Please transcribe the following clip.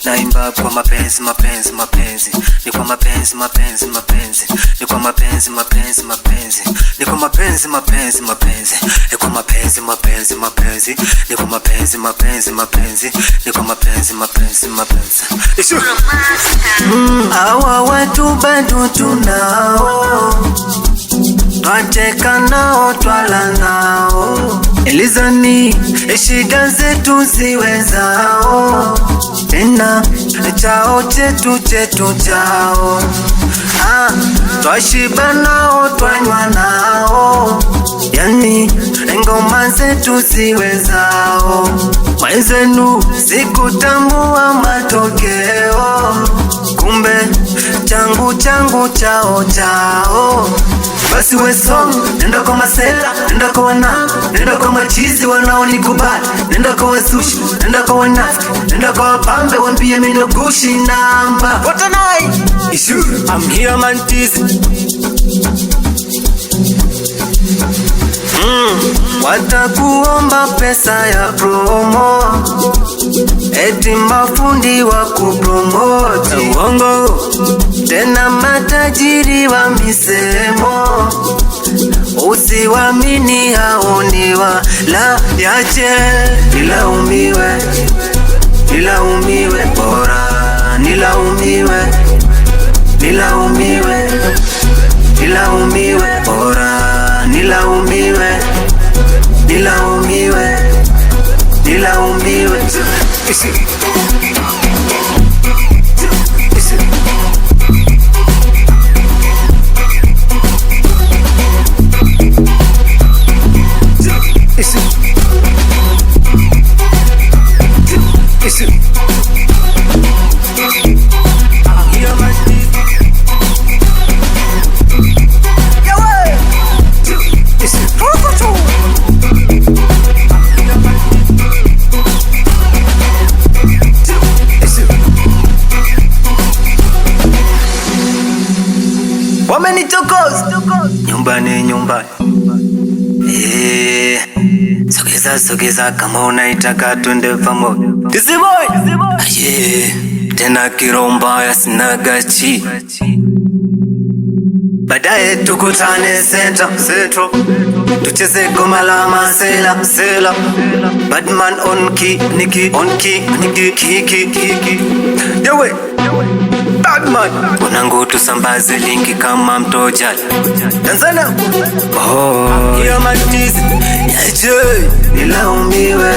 naimba kwa mapenzi mapenzi mapenzi, ni kwa mapenzi mapenzi mapenzi, ni kwa mapenzi mapenzi mapenzi, ni kwa mapenzi mapenzi mapenzi, ni kwa mapenzi mapenzi mapenzi, ni kwa mapenzi mapenzi mapenzi, ni kwa mapenzi mapenzi mapenzi. Hawa watu bado tunao, twacheka nao twala nao, elizani shida zetu ziwe zao, tena chao chetu chetu chao. Twashiba nao twanywa nao, yani ngoma zetu ziwe zao. Mwenzenu sikutambua matokeo, kumbe changu changu chao chao. Basi we song, nenda kwa masela, nenda kwa wana, nenda kwa machizi wanaonikubali, nenda kwa wasushi, nenda kwa wanafiki, nenda kwa wapambe wambie mimi ndo gushi namba. What a night! Issue, I'm here man tease. Watakuomba pesa ya promo, eti mafundi wa kupromote uongo, tena matajiri wa misemo. Usiwamini hao ni wala yache, nilaumiwe, nilaumiwe bora, nilaumiwe, nilaumiwe, nilaumiwe bora, nilaumiwe, nilaumiwe, nilaumiwe. Nyumbani nyumbani, sogeza sogeza kama unaitaka twende pamoja. This boy, tena kiromba ya sinagachi, baadaye tukutane central, tucheze goma la masela sela. Badman on key, Nicky on key, Nicky kiki. Yewe Badman, unangu tusambaze linki kama mtoja Tanzania. Oh, yeah man tease, yaje, nilaumiwe,